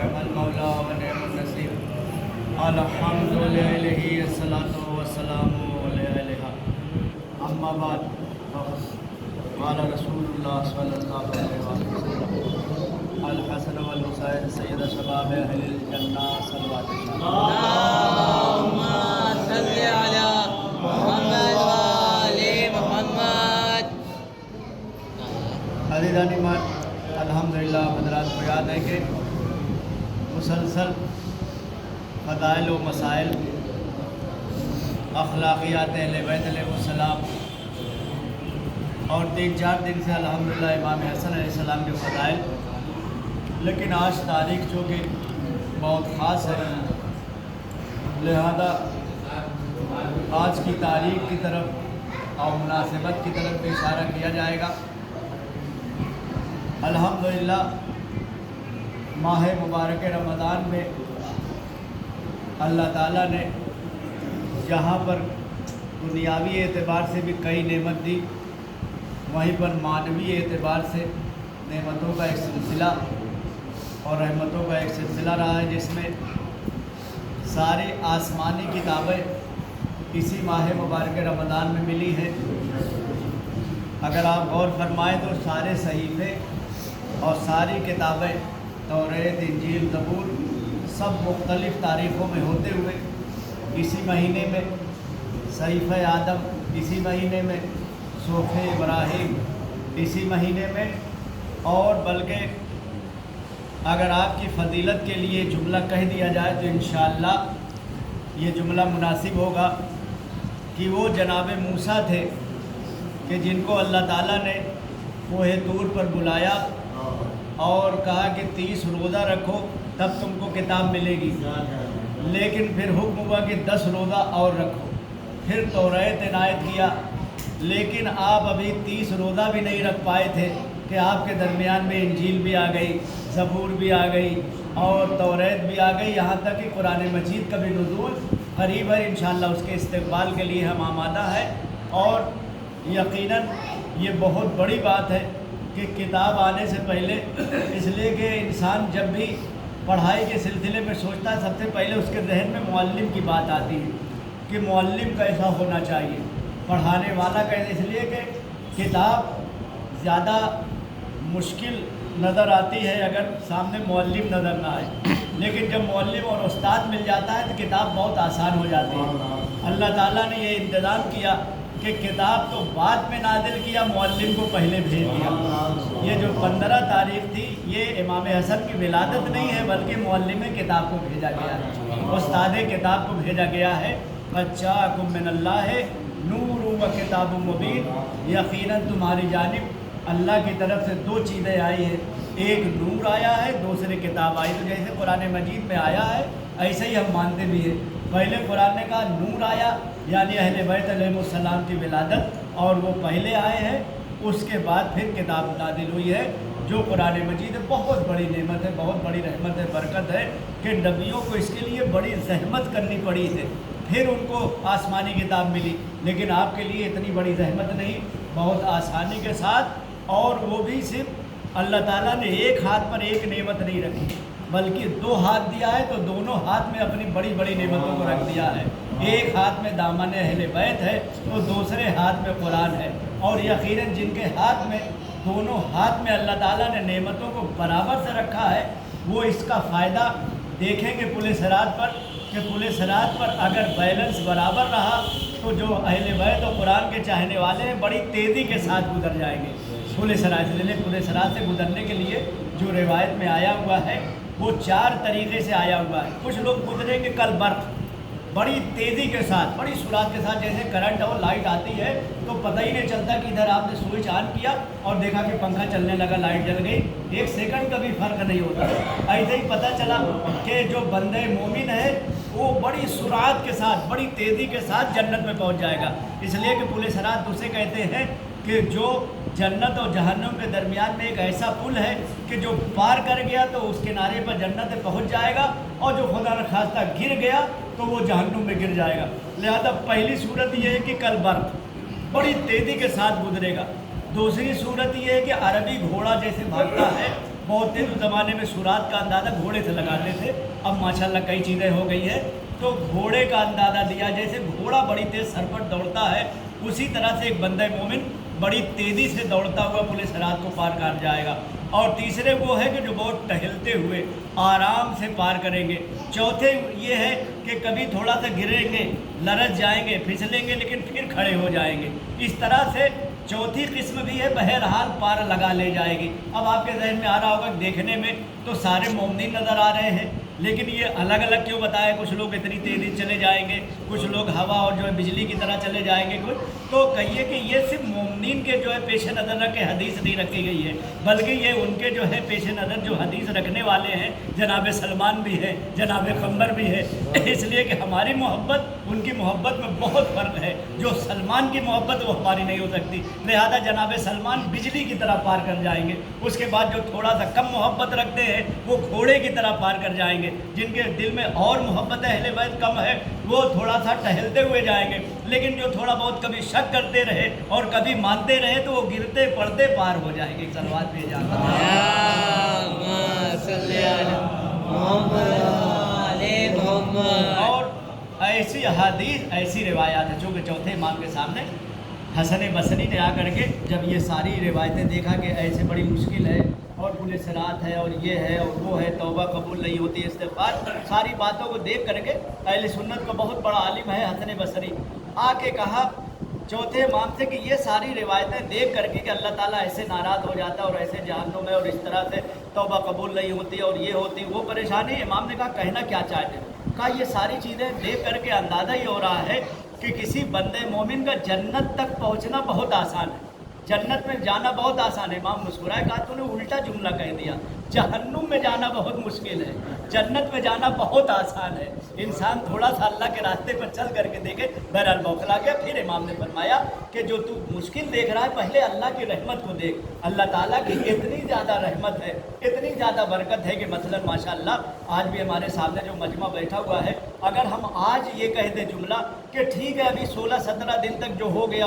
نعم المولا و نعم النصير الحمد لله الصلاة والسلام علیہ اما بعد قال رسول اللہ صلی اللہ علیہ وسلم الحسن والحسین سید شباب اہل الجنہ صلوات اللهم صل على محمد وآل محمد۔ عزیزان ایمان، الحمدللہ حضرات کو یاد ہے کہ مسلسل فضائل و مسائل اخلاقیات اہل بیت علیہ السلام اور 3-4 دن سے الحمدللہ امام حسن علیہ السلام کے فضائل، لیکن آج تاریخ جو کہ بہت خاص ہے، لہذا آج کی تاریخ کی طرف اور مناسبت کی طرف بھی اشارہ کیا جائے گا۔ الحمدللہ ماہ مبارک رمضان میں اللہ تعالیٰ نے جہاں پر دنیاوی اعتبار سے بھی کئی نعمت دی، وہیں پر معنوی اعتبار سے نعمتوں کا ایک سلسلہ اور رحمتوں کا ایک سلسلہ رہا ہے، جس میں ساری آسمانی کتابیں اسی ماہ مبارک رمضان میں ملی ہیں۔ اگر آپ غور فرمائیں تو سارے صحیفے اور ساری کتابیں توریت، انجیل، زبور سب مختلف تاریخوں میں ہوتے ہوئے اسی مہینے میں صحیفہ آدم، اسی مہینے میں صحف ابراہیم، اسی مہینے میں، اور بلکہ اگر آپ کی فضیلت کے لیے جملہ کہہ دیا جائے تو انشاءاللہ یہ جملہ مناسب ہوگا کہ وہ جناب موسیٰ تھے کہ جن کو اللہ تعالیٰ نے کوہ طور پر بلایا اور کہا کہ 30 روزہ رکھو تب تم کو کتاب ملے گی، لیکن پھر حکم ہوا کہ 10 روزہ اور رکھو، پھر توریت عنایت کیا، لیکن آپ ابھی 30 روزہ بھی نہیں رکھ پائے تھے کہ آپ کے درمیان میں انجیل بھی آ گئی، زبور بھی آ گئی اور توریت بھی آ گئی، یہاں تک کہ قرآن مجید کا بھی نزول قریب ہے۔ انشاءاللہ اس کے استقبال کے لیے ہم آمادہ ہیں، اور یقیناً یہ بہت بڑی بات ہے کہ کتاب آنے سے پہلے، اس لیے کہ انسان جب بھی پڑھائی کے سلسلے میں سوچتا ہے سب سے پہلے اس کے ذہن میں معلم کی بات آتی ہے کہ معلم کیسا ہونا چاہیے، پڑھانے والا کیسا، اس لیے کہ کتاب زیادہ مشکل نظر آتی ہے اگر سامنے معلم نظر نہ آئے، لیکن جب معلم اور استاد مل جاتا ہے تو کتاب بہت آسان ہو جاتی ہے۔ اللہ تعالیٰ نے یہ انتظام کیا کہ کتاب تو بعد میں نازل کیا، معلم کو پہلے بھیج دیا۔ یہ جو 15 تاریخ تھی یہ امام حسن کی ولادت نہیں ہے، بلکہ معلم کتاب کو بھیجا گیا ہے، استاد کتاب کو بھیجا گیا ہے۔ بچاکم من اللہ نور و کتاب مبین، یقیناً تمہاری جانب اللہ کی طرف سے 2 چیزیں آئی ہیں، ایک نور آیا ہے، دوسری کتاب آئی۔ تو جیسے قرآن مجید میں آیا ہے ایسے ہی ہم مانتے بھی ہیں۔ پہلے قرآن نے کہا نور آیا، یعنی اہل بیت علیہ السلام کی ولادت، اور وہ پہلے آئے ہیں، اس کے بعد پھر کتاب نازل ہوئی ہے جو قرآن مجید ہے۔ بہت بڑی نعمت ہے، بہت بڑی رحمت ہے، برکت ہے کہ نبیوں کو اس کے لیے بڑی زحمت کرنی پڑی ہے، پھر ان کو آسمانی کتاب ملی، لیکن آپ کے لیے اتنی بڑی زحمت نہیں، بہت آسانی کے ساتھ، اور وہ بھی صرف اللہ تعالیٰ نے ایک ہاتھ پر ایک نعمت نہیں رکھی، بلکہ 2 ہاتھ دیا ہے تو دونوں ہاتھ میں اپنی بڑی بڑی نعمتوں کو رکھ دیا ہے۔ ایک ہاتھ میں دامن اہل بیت ہے تو دوسرے ہاتھ میں قرآن ہے، اور یقیناً جن کے ہاتھ میں، دونوں ہاتھ میں اللہ تعالیٰ نے نعمتوں کو برابر سے رکھا ہے، وہ اس کا فائدہ دیکھیں گے پل صراط پر، کہ پل صراط پر اگر بیلنس برابر رہا تو جو اہل بیت اور قرآن کے چاہنے والے ہیں بڑی تیزی کے ساتھ گزر جائیں گے پل صراط سے۔ پل صراط سے گزرنے کے لیے جو روایت میں آیا ہوا ہے وہ 4 طریقے سے آیا ہوا ہے۔ کچھ لوگ گزریں گے کل برق، بڑی تیزی کے ساتھ، بڑی سرعت کے ساتھ، جیسے کرنٹ اور لائٹ آتی ہے تو پتہ ہی نہیں چلتا کہ ادھر آپ نے سوئچ آن کیا اور دیکھا کہ پنکھا چلنے لگا، لائٹ جل گئی، 1 سیکنڈ کا بھی فرق نہیں ہوتا۔ ایسے ہی پتہ چلا کہ جو بندے مومن ہے وہ بڑی سرعت کے ساتھ، بڑی تیزی کے ساتھ جنت میں پہنچ جائے گا۔ اس لیے کہ پل صراط اسے کہتے ہیں کہ جو جنت اور جہنم کے درمیان میں ایک ایسا پل ہے کہ جو پار کر گیا تو اس کنارے پر جنت پہنچ جائے گا، اور جو خدا نخواستہ گر گیا تو وہ جہنم میں گر جائے گا۔ لہذا پہلی صورت یہ ہے کہ کل برق بڑی تیزی کے ساتھ گزرے گا۔ دوسری صورت یہ ہے کہ عربی گھوڑا جیسے بھاگتا ہے बहुत तेज उस ज़माने में सुरात का अंदाज़ा घोड़े से लगाते थे, अब माशाल्लाह कई चीज़ें हो गई है। तो घोड़े का अंदाज़ा दिया, जैसे घोड़ा बड़ी तेज़ सरपट दौड़ता है उसी तरह से एक बंदे मोमिन बड़ी तेज़ी से दौड़ता हुआ पुलिस सिरात को पार कर जाएगा। और तीसरे वो है कि जो बहुत टहलते हुए आराम से पार करेंगे। चौथे ये है कि कभी थोड़ा सा गिरेंगे, लरस जाएंगे, फिसलेंगे, लेकिन फिर खड़े हो जाएंगे। इस तरह से चौथी किस्म भी है, बहरहाल पार लगा ले जाएगी। अब आपके जहन में आ रहा होगा देखने में तो सारे मोमिन नज़र आ रहे हैं, लेकिन ये अलग अलग क्यों बताया? कुछ लोग इतनी तेज़ी चले जाएंगे, कुछ लोग हवा और जो है बिजली की तरह चले जाएंगे, कुछ तो कहिए कि ये सिर्फ मोमिन के जो है पेश नज़र रख के हदीस नहीं रखी गई है, बल्कि ये उनके जो है पेश नज़र जो हदीस रखने वाले हैं जनाब सलमान भी है, जनाब खंबर भी है। इसलिए कि हमारी मोहब्बत उनकी मोहब्बत में बहुत फ़र्क है। जो सलमान की मोहब्बत वो हमारी नहीं हो सकती, लिहाजा जनाब सलमान बिजली की तरह पार कर जाएंगे। उसके बाद जो थोड़ा सा कम मोहब्बत रखते हैं वो घोड़े की तरह पार कर जाएंगे। जिनके दिल में और मोहब्बत अहले बैत कम है वो थोड़ा सा टहलते हुए जाएंगे, लेकिन जो थोड़ा बहुत कभी शक करते रहे और कभी मानते रहे तो वो गिरते पड़ते पार हो जाएंगे। सलवात पे जाता और ऐसी हदीस ऐसी रिवायात है, चूँकि चौथे इमाम के सामने हसन बसरी ने आकर के जब ये सारी रिवायतें देखा कि ऐसे बड़ी मुश्किल है और पुलिस रात है और ये है और वो है, तौबा कबूल नहीं होती, इस्तिग़फ़ार, सारी बातों को देख करके अहले सुन्नत का बहुत बड़ा आलिम है हसन बसरी, आके कहा चौथे इमाम से कि ये सारी रिवायतें देख करके कि अल्लाह ताला ऐसे नाराज़ हो जाता है और ऐसे जहन्नुम में और इस तरह से तौबा कबूल नहीं होती और ये होती वो परेशानी। इमाम ने कहा कहना क्या चाहते हो? कहा ये सारी चीज़ें देख करके अंदाज़ा ही हो रहा है कि किसी बंदे मोमिन का जन्नत तक पहुँचना बहुत आसान है, जन्नत में जाना बहुत आसान है। इमाम मुस्कुराए, कहा तूने उल्टा जुमला कह दिया, जहन्नुम में जाना बहुत मुश्किल है, जन्नत में जाना बहुत आसान है। इंसान थोड़ा सा अल्लाह के रास्ते पर चल करके देखे। बहरहाल बौखला गया। फिर इमाम ने फरमाया कि जो तू मुश्किल देख रहा है पहले अल्लाह की रहमत को देख। अल्लाह ताला की इतनी ज़्यादा रहमत है, इतनी ज़्यादा बरकत है कि मसलन माशाअल्लाह आज भी हमारे सामने जो मजमा बैठा हुआ है, अगर हम आज ये कह दें जुमला कि ठीक है अभी 16-17 दिन तक जो हो गया,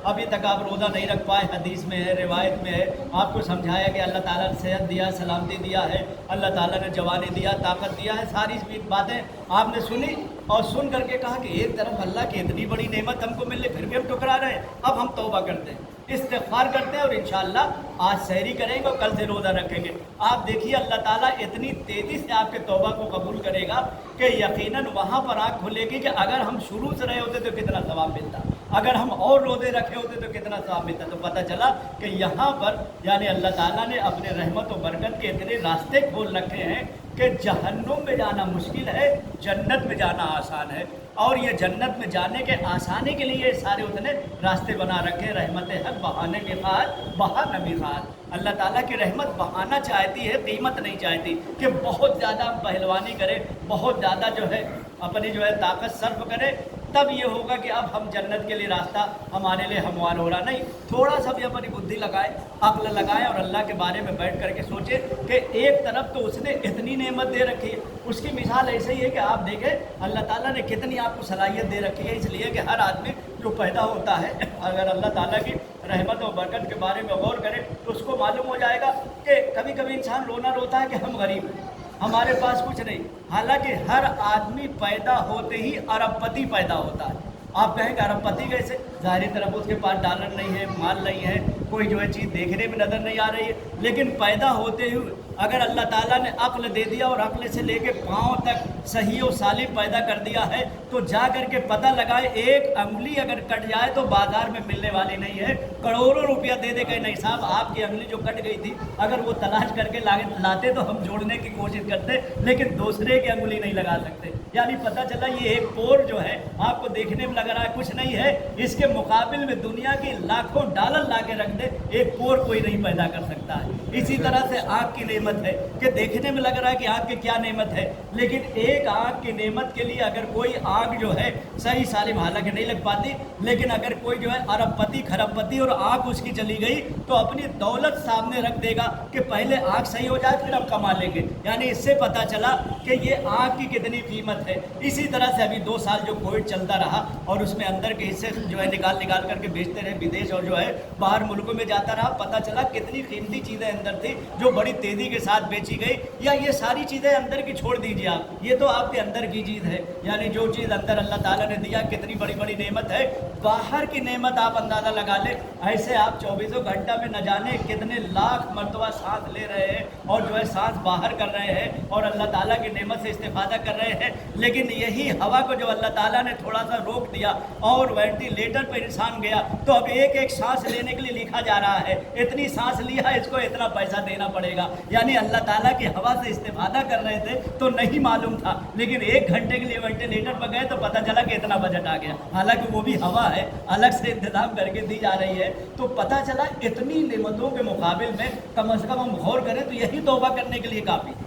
अभी तक आप रोज़ा नहीं रख पाए, हदीस में है, रिवायत में है, आपको समझाया कि अल्लाह ताला ने सेहत दिया, सलामती दिया है, अल्लाह ताला ने जवानी दिया, ताकत दिया है, सारी बातें आपने सुनी और सुन करके कहा कि एक तरफ अल्लाह की इतनी बड़ी नेमत हमको मिल रही, फिर भी हम ठुकरा रहे हैं। अब हम तौबा करते हैं, इस्तिग़फ़ार करते हैं और इंशाअल्लाह आज सहरी करेंगे और कल से रोज़ा रखेंगे। आप देखिए अल्लाह ताला इतनी तेज़ी से आपके तौबा को कबूल करेगा कि यकीनन वहाँ पर आँख खुलेगी कि अगर हम शुरू से रहे होते तो कितना सवाब मिलता, अगर हम और रोज़े रखे होते तो कितना सवाब मिलता। तो पता चला कि यहाँ पर यानी अल्लाह ताला ने अपने रहमत और बरकत के इतने रास्ते खोल रखे हैं कि जहन्नुम में जाना मुश्किल है, जन्नत में जाना आसान है। और ये जन्नत में जाने के आसानी के लिए सारे उतने रास्ते बना रखे। रहमत हक बहाने मिफ़ात बहाना मिफ़ात। अल्लाह ताला की रहमत बहाना चाहती है, कीमत नहीं चाहती कि बहुत ज़्यादा पहलवानी करें, बहुत ज़्यादा जो है अपनी जो है ताकत सर्फ करें, तब ये होगा कि अब हम जन्नत के लिए रास्ता हमारे लिए हमवार हो रहा। नहीं, थोड़ा सा भी अपनी बुद्धि लगाए, अक्ल लगाए और अल्लाह के बारे में बैठ करके सोचे कि एक तरफ तो उसने इतनी नेमत दे रखी है। उसकी मिसाल ऐसे ही है कि आप देखें अल्लाह ताला ने कितनी आपको सलाहियत दे रखी है, इसलिए कि हर आदमी जो पैदा होता है अगर अल्लाह ताला की रहमत और बरकत के बारे में गौर करे तो उसको मालूम हो जाएगा कि कभी कभी इंसान रोना रोता है कि हम गरीब हैं, हमारे पास कुछ नहीं। हालांकि हर आदमी पैदा होते ही अरबपति पैदा होता है। आप कहेंगे अरबपति कैसे? ज़ाहिरी तरफ उसके पास डॉलर नहीं है, माल नहीं है, कोई जो है चीज़ देखने में नज़र नहीं आ रही है, लेकिन पैदा होते ही अगर अल्लाह ताला ने अक्ल दे दिया और अक्ल से लेके पाँव तक सही और सालिम पैदा कर दिया है तो जा कर के पता लगाए एक अंगुली अगर कट जाए तो बाज़ार में मिलने वाली नहीं है। करोड़ों रुपया दे दे कहीं नहीं साहब आपकी अंगुली जो कट गई थी अगर वो तलाश करके लाते तो हम जोड़ने की कोशिश करते, लेकिन दूसरे की अंगुली नहीं लगा सकते। यानी पता चला ये एक पोर जो है आपको देखने में लग रहा है कुछ नहीं है, इसके मुकाबिल में दुनिया की लाखों डॉलर ला के रख दे, एक पोर कोई नहीं पैदा कर सकता है। इसी तरह से आँख की नेमत नेमत है कि देखने में लग रहा है कि आग की क्या नेमत है, लेकिन एक आग की नेमत के लिए अगर कोई आग जो है सही सालिम हालांकि नहीं लग पाती, लेकिन अगर कोई जो है अरबपति खरबपति और आग उसकी चली गई तो अपनी दौलत सामने रख देगा कि पहले आग सही हो जाए फिर हम कमा लेंगे। यानी इससे पता चला कि ये आग की कितनी कीमत है। इसी तरह से अभी 2 साल जो कोविड चलता रहा और उसमें अंदर के हिस्से जो है निकाल करके बेचते रहे विदेश और जो है बाहर मुल्कों में जाता रहा, पता चला कितनी कीमती चीज़ें अंदर थी जो बड़ी तेज़ी के साथ बेची गई। या ये सारी चीज़ें अंदर की छोड़ दीजिए आप, ये तो आपके अंदर की चीज़ है, यानी जो चीज़ अंदर अल्लाह ताला ने दिया कितनी बड़ी बड़ी नेमत है। बाहर की नेमत आप अंदाज़ा लगा ले, ऐसे आप 24 घंटा में न जाने कितने लाख मरतबा सांस ले रहे हैं और जो है सांस बाहर कर रहे हैं और अल्लाह ताला की नेमत से इस्तेफादा कर रहे हैं। लेकिन यही हवा को जो अल्लाह ताला ने थोड़ा सा रोक दिया और वेंटिलेटर पर इंसान गया तो अब एक एक सांस लेने के लिए लिखा जा रहा है, इतनी सांस लिया इसको इतना पैसा देना पड़ेगा। यानी अल्लाह ताला की हवा से इस्तेफादा कर रहे थे तो नहीं मालूम था, लेकिन 1 घंटे के लिए वेंटिलेटर पर गए तो पता चला कि इतना बजट आ गया, हालांकि वो भी हवा है अलग से इंतजाम करके दी जा रही है। तो पता चला इतनी नेमतों के मुकाबिल में कम से कम हम गौर करें तो यही तौबा करने के लिए काफ़ी है,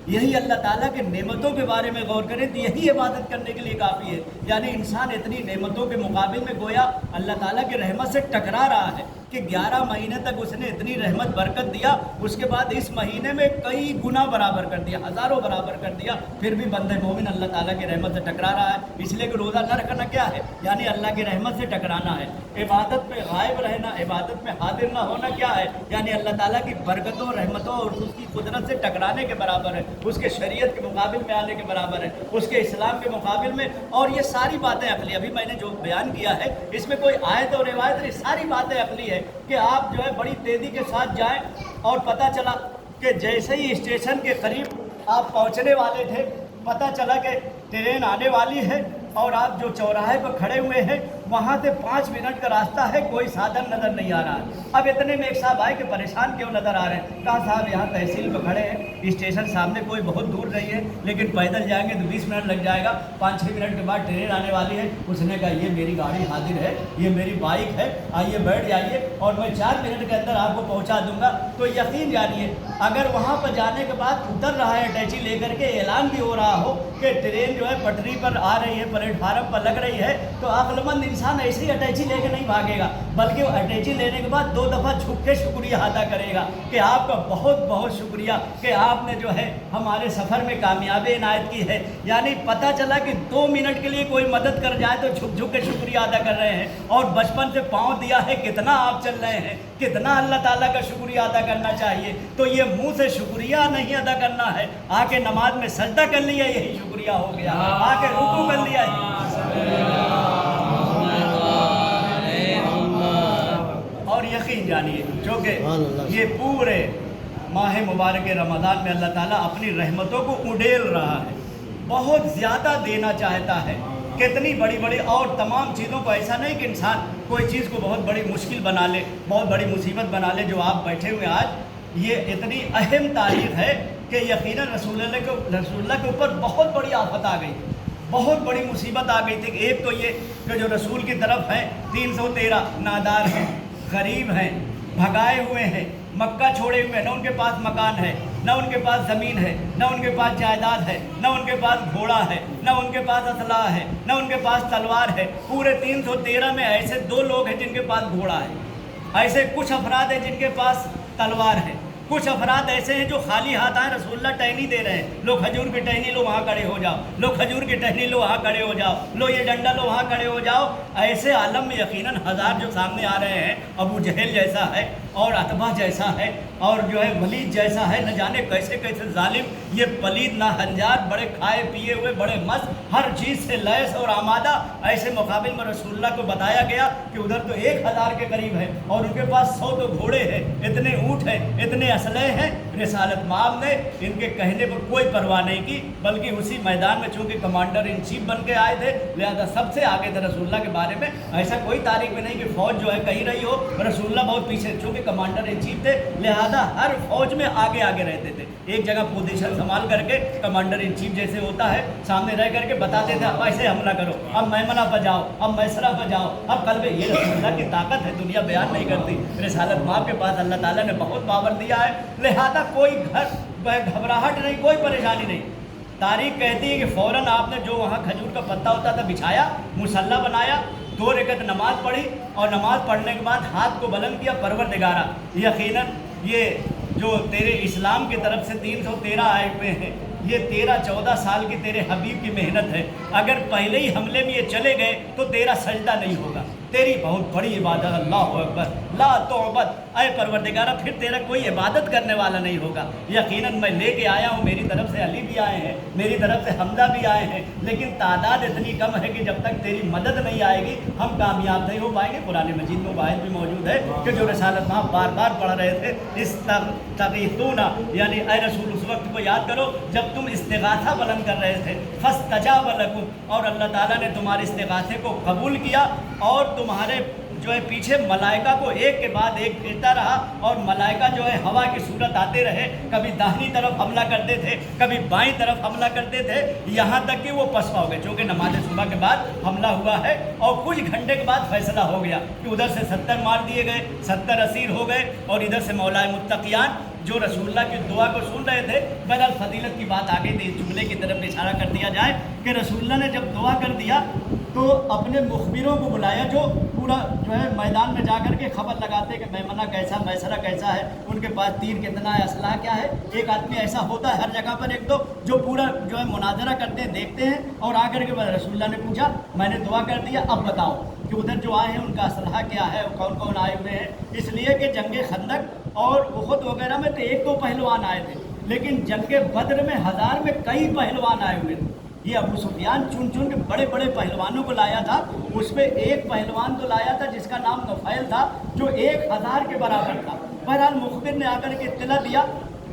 यही अल्लाह ताला के नेमतों के बारे में गौर करें तो यही इबादत करने के लिए काफ़ी है। यानी इंसान इतनी नेमतों के मुकाबिल में गोया अल्लाह ताला की रहमत से टकरा रहा है कि 11 महीने तक उसने इतनी रहमत बरकत दिया, उसके बाद इस महीने में कई गुना बराबर कर दिया, हज़ारों बराबर कर दिया, फिर भी बंदे मोमिन अल्लाह ताला की रहमत से टकरा रहा है। इसलिए कि रोज़ा न रखना क्या है, यानी अल्लाह की रहमत से टकराना है। इबादत में गायब रहना, इबादत में हाजिर ना होना क्या है, यानी अल्लाह ताला की बरकतों रहमतों और उसकी कुदरत से टकराने के बराबर है, उसके शरीयत के मुकाबिल में आने के बराबर है, उसके इस्लाम के मुकाबिल में। और ये सारी बातें अकली, अभी मैंने जो बयान किया है इसमें कोई आयत और रिवायत नहीं, सारी बातें अकली है कि आप जो है बड़ी तेज़ी के साथ जाएं और पता चला कि जैसे ही स्टेशन के करीब आप पहुंचने वाले थे पता चला कि ट्रेन आने वाली है और आप जो चौराहे पर खड़े हुए हैं वहाँ से 5 मिनट का रास्ता है, कोई साधन नज़र नहीं आ रहा है। अब इतने में एक साहब आए कि परेशान क्यों नज़र आ रहे हैं, कहा साहब यहाँ तहसील पर खड़े हैं, स्टेशन सामने कोई बहुत दूर नहीं है, लेकिन पैदल जाएंगे तो 20 मिनट लग जाएगा, 5-6 मिनट के बाद ट्रेन आने वाली है। उसने कहा ये मेरी गाड़ी हाजिर है, ये मेरी बाइक है, आइए बैठ जाइए और मैं 4 मिनट के अंदर आपको पहुँचा दूँगा। तो यकीन जानिए अगर वहाँ पर जाने के बाद उतर रहा है अटैची लेकर के, ऐलान भी हो रहा हो कि ट्रेन जो है पटरी पर आ रही है, प्लेटफार्म पर लग रही है, तो अक्लमंद इंसान ऐसे ही अटैची लेके नहीं भागेगा, बल्कि वो अटैची लेने के बाद 2 दफ़ा झुक के शुक्रिया अदा करेगा कि आपका बहुत बहुत शुक्रिया कि आपने जो है हमारे सफ़र में कामयाबी इनायत की है। यानी पता चला कि 2 मिनट के लिए कोई मदद कर जाए तो झुक झुक के शुक्रिया अदा कर रहे हैं। और बचपन से पाँव दिया है, कितना आप चल रहे हैं, कितना अल्लाह ताला का शुक्रिया अदा करना चाहिए। तो ये मुँह से शुक्रिया नहीं अदा करना है, आके नमाज में सजदा कर लिया यही शुक्रिया हो गया, आके रुकू कर लिया और यकीन जानिए क्योंकि ये पूरे माह मुबारक रमज़ान में अल्लाह ताला अपनी रहमतों को उड़ेल रहा है, बहुत ज़्यादा देना चाहता है, कितनी बड़ी बड़ी और तमाम चीज़ों को। ऐसा नहीं कि इंसान कोई चीज़ को बहुत बड़ी मुश्किल बना ले, बहुत बड़ी मुसीबत बना ले। जो आप बैठे हुए आज, ये इतनी अहम तारीख़ है कि यकीनन रसूलुल्लाह के ऊपर बहुत बड़ी आफत आ गई, बहुत बड़ी मुसीबत आ गई थी। एक तो ये कि जो रसूल की तरफ है 313 नादार हैं, गरीब हैं, भगाए हुए हैं, मक्का छोड़े हुए हैं, न उनके पास मकान है, न उनके पास ज़मीन है, न उनके पास जायदाद है, न उनके पास घोड़ा है, न उनके पास असला है, न उनके पास तलवार है। पूरे 313 में ऐसे 2 लोग हैं जिनके पास घोड़ा है, ऐसे कुछ अफराद हैं जिनके पास तलवार है, कुछ अफराद ऐसे हैं जो खाली हाथ आए, रसूलुल्लाह टहनी दे रहे हैं, लो खजूर की टहनी लो वहाँ खड़े हो जाओ, लो खजूर की टहनी लो वहाँ खड़े हो जाओ, लो ये डंडा लो वहाँ खड़े हो जाओ। ऐसे आलम में यकीनन हज़ार जो सामने आ रहे हैं, अबू जहल जैसा है और अतबा जैसा है और जो है वलीद जैसा है, न जाने कैसे कैसे जालिम, ये पलीद ना हंजार, बड़े खाए पिए हुए, बड़े मस्त, हर चीज़ से लैस और आमादा। ऐसे मुकाबिल में रसूलुल्लाह को बताया गया कि उधर तो 1000 के करीब है और उनके पास 100 तो घोड़े हैं, इतने ऊँट हैं, इतने असले हैं। रिसालत माब ने इनके कहने पर कोई परवाह नहीं की, बल्कि उसी मैदान में चूँकि कमांडर इन चीफ बन के आए थे, लिहाजा सबसे आगे थे रसूलुल्लाह के बारे में। ऐसा कोई तारीख में नहीं कि फ़ौज जो है कही रही हो, रसूलुल्लाह बहुत पीछे, चूँकि कमांडर इन चीफ थे, लिहाजा لہذا ہر فوج میں آگے آگے رہتے تھے، ایک جگہ پوزیشن سنبھال کر کے کمانڈر ان چیف جیسے ہوتا ہے سامنے رہ کر کے بتاتے تھے اب ایسے حملہ کرو، اب میمنہ پہ جاؤ، اب میسرہ پہ جاؤ، اب قلب۔ یہ رسول اللہ کی طاقت ہے، دنیا بیان نہیں کرتی۔ رسالت ماں کے پاس اللہ تعالیٰ نے بہت پاور دیا ہے، لہذا کوئی گھبراہٹ نہیں، کوئی پریشانی نہیں۔ تاریخ کہتی ہے کہ فوراً آپ نے جو وہاں کھجور کا پتا ہوتا تھا بچھایا، مصلی بنایا، 2 رکعت نماز پڑھی، اور نماز پڑھنے کے بعد ہاتھ کو بلند کیا، پروردگارا یقیناً یہ جو تیرے اسلام کی طرف سے 313 آئے ہوئے ہیں، یہ 13-14 سال کی تیرے حبیب کی محنت ہے، اگر پہلے ہی حملے میں یہ چلے گئے تو تیرا سجدہ نہیں ہوگا، تیری بہت بڑی عبادت، اللہ اکبر لا تعبد، اے پروردگارہ پھر تیرا کوئی عبادت کرنے والا نہیں ہوگا۔ یقیناً میں لے کے آیا ہوں، میری طرف سے علی بھی آئے ہیں، میری طرف سے حمزہ بھی آئے ہیں، لیکن تعداد اتنی کم ہے کہ جب تک تیری مدد نہیں آئے گی ہم کامیاب نہیں ہو پائیں گے۔ قرآن مجید میں واحد بھی موجود ہے کہ جو رسالت ماں بار بار پڑھ رہے تھے، استغیثون، یعنی اے رسول اس وقت کو یاد کرو جب تم استغاثہ بلند کر رہے تھے، فاستجاب لکم، اور اللہ تعالیٰ نے تمہارے استغاثے کو قبول کیا، اور تمہارے جو ہے پیچھے ملائکہ کو ایک کے بعد ایک بھیجتا رہا، اور ملائکہ جو ہے ہوا کی صورت آتے رہے، کبھی داہنی طرف حملہ کرتے تھے، کبھی بائیں طرف حملہ کرتے تھے، یہاں تک کہ وہ پسپا ہو گئے، چونکہ نماز صبح کے بعد حملہ ہوا ہے، اور کچھ گھنٹے کے بعد فیصلہ ہو گیا کہ ادھر سے 70 مار دیے گئے، 70 اسیر ہو گئے، اور ادھر سے مولائے متقیان جو رسول اللہ کی دعا کو سن رہے تھے۔ بہرحال فضیلت کی بات آ گئی تھی، اس جملے کی طرف اشارہ کر دیا جائے کہ رسول اللہ نے جب دعا کر دیا تو اپنے مخبروں کو بلایا، جو پورا جو ہے میدان میں جا کر کے خبر لگاتے کہ میمنہ کیسا، میسرہ کیسا ہے، ان کے پاس تیر کتنا ہے، اسلحہ کیا ہے۔ ایک آدمی ایسا ہوتا ہے ہر جگہ پر ایک دو جو پورا جو ہے مناظرہ کرتے ہیں، دیکھتے ہیں، اور آ کر کے رسول اللہ نے پوچھا میں نے دعا کر دیا، اب بتاؤ کہ ادھر جو آئے ہیں ان کا اسلحہ کیا ہے، کون کون آئے ہوئے ہیں۔ اس لیے کہ جنگ خندق اور احد وغیرہ میں تو 1-2 پہلوان آئے تھے، لیکن جنگ بدر میں 1000 میں کئی پہلوان آئے ہوئے تھے۔ یہ ابو سفیان چن چن کے بڑے بڑے پہلوانوں کو لایا تھا، اس میں ایک پہلوان تو لایا تھا جس کا نام نفیل تھا، جو 1000 کے برابر تھا۔ بہرحال مخبر نے آ کر کے اطلاع دیا،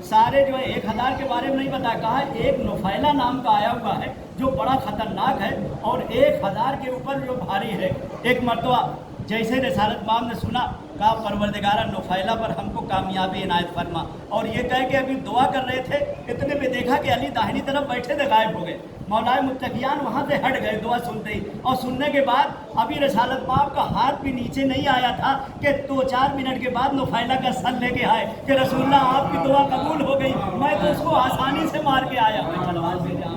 سارے جو ہے 1000 کے بارے میں نہیں بتایا، کہا ایک نفیلہ نام کا آیا ہوا ہے جو بڑا خطرناک ہے، اور 1000 کے اوپر جو بھاری ہے۔ ایک مرتبہ جیسے رسالت مام نے سنا، کہا پروردگارہ نفیلہ پر ہم کو کامیابی عنایت فرما، اور یہ کہہ کہ ابھی دعا کر رہے تھے، اتنے میں دیکھا کہ علی داہنی طرف بیٹھے تھے، غائب ہو گئے۔ مولائے متقیان وہاں سے ہٹ گئے دعا سنتے ہی، اور سننے کے بعد ابھی رسالت ماں کا ہاتھ بھی نیچے نہیں آیا تھا کہ 2-4 منٹ کے بعد نفیلہ کا سر لے کے آئے کہ رسول اللہ آپ کی دعا قبول ہو گئی، میں تو اس کو آسانی سے مار کے آیا ہوں، تلوار سے جا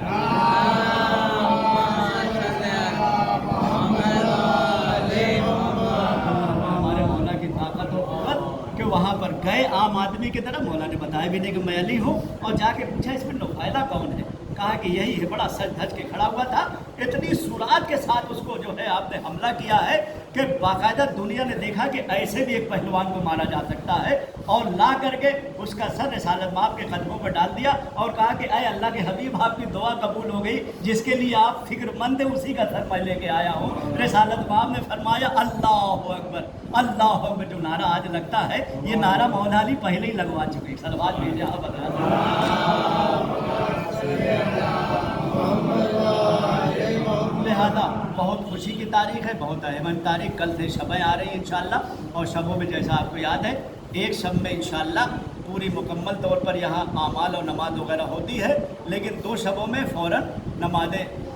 ہمارے مولا کی طاقت و قوت کہ وہاں پر گئے عام آدمی کی طرح، مولا نے بتایا بھی نہیں کہ میں علی ہوں، اور جا کے پوچھا اس میں نفیلہ کون ہے، کہا کہ یہی ہے، بڑا سج دھج کے کھڑا ہوا تھا، اتنی سرعت کے ساتھ اس کو جو ہے آپ نے حملہ کیا ہے کہ باقاعدہ دنیا نے دیکھا کہ ایسے بھی ایک پہلوان کو مارا جا سکتا ہے، اور لا کر کے اس کا سر رسالت ماں کے قدموں پر ڈال دیا، اور کہا کہ اے اللہ کے حبیب آپ کی دعا قبول ہو گئی، جس کے لیے آپ فکر مند ہیں اسی کا سر میں لے کے آیا ہوں۔ رسالت ماں نے فرمایا اللہ اکبر، اللہ اکبر، جو نعرہ آج لگتا ہے یہ نعرہ مولا علی پہلے ہی لگوا چکے، صلوات بھیجے آپ لہذا بہت خوشی کی تاریخ ہے، بہت اہم تاریخ۔ کل سے شبیں آ رہی ہیں انشاءاللہ، اور شبوں میں جیسا آپ کو یاد ہے ایک شب میں انشاءاللہ پوری مکمل طور پر یہاں اعمال اور نماز وغیرہ ہوتی ہے، لیکن 2 شبوں میں فوراً نماز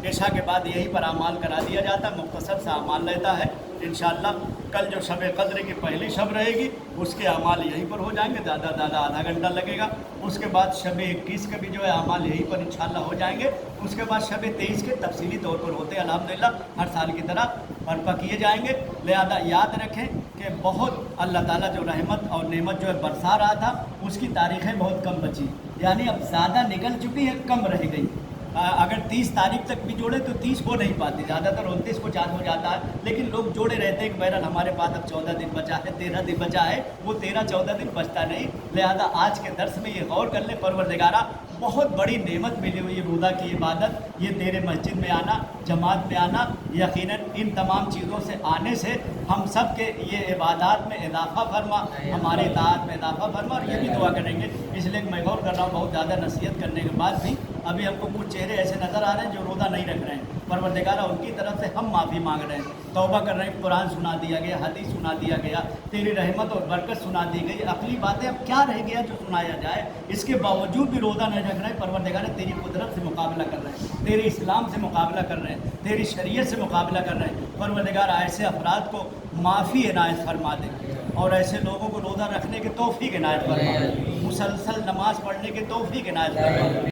عشاء کے بعد یہیں پر اعمال کرا دیا جاتا ہے، مختصر سا اعمال رہتا ہے انشاءاللہ۔ کل جو شب قدر کی پہلی شب رہے گی اس کے اعمال یہیں پر ہو جائیں گے، زیادہ آدھا گھنٹہ لگے گا۔ اس کے بعد شب 21 کے بھی جو ہے اعمال یہیں پر انشاءاللہ ہو جائیں گے۔ اس کے بعد شب 23 کے تفصیلی طور پر ہوتے ہیں الحمدللہ، ہر سال کی طرح برپا کیے جائیں گے۔ لہذا یاد رکھیں کہ بہت اللہ تعالیٰ جو رحمت اور نعمت جو ہے برسا رہا تھا، اس کی تاریخیں بہت کم بچی، یعنی اب زیادہ نکل چکی ہیں، کم رہ گئی۔ اگر 30 تاریخ تک بھی جوڑے تو 30 ہو نہیں پاتی، زیادہ تر 29 کو چاند ہو جاتا ہے، لیکن لوگ جوڑے رہتے ہیں کہ بہرحال ہمارے پاس اب 14 دن بچا ہے، 13 دن بچا ہے، وہ 13-14 دن بچتا نہیں۔ لہذا آج کے درس میں یہ غور کر لیں، پروردگارہ بہت بڑی نعمت ملی ہوئی ہے، روزہ کی عبادت، یہ تیرے مسجد میں آنا، جماعت میں آنا، یقیناً ان تمام چیزوں سے آنے سے ہم سب کے یہ عبادات میں اضافہ فرما، ہماری اطاعت میں اضافہ فرما، اور یہ بھی دعا کریں گے۔ اس لیے میں غور کر رہا ہوں، بہت زیادہ نصیحت کرنے کے بعد بھی अभी हमको कुछ चेहरे ऐसे नज़र आ रहे हैं जो रोज़ा नहीं रख रहे हैं। परवरदिगारा उनकी तरफ से हम माफ़ी मांग रहे हैं, तौबा कर रहे हैं। कुरान सुना दिया गया, हदीस सुना दिया गया, तेरी रहमत और बरकत सुना दी गई। अकली बातें अब क्या रह गया जो सुनाया जाए, इसके बावजूद भी रोज़ा नहीं रख रहे हैं। परवरदिगारा तेरी कुदरत से मुकाबला कर रहे हैं, तेरे इस्लाम से मुकाबला कर रहे हैं, तेरी शरीयत से मुकाबला कर रहे हैं। परवरदिगारा ऐसे अफराद को माफ़ी इनायत फरमा दे और ऐसे लोगों को रोज़ा रखने की तौफीक इनायत फरमा, मुसलसल नमाज पढ़ने की तौफीक इनायत फरमा।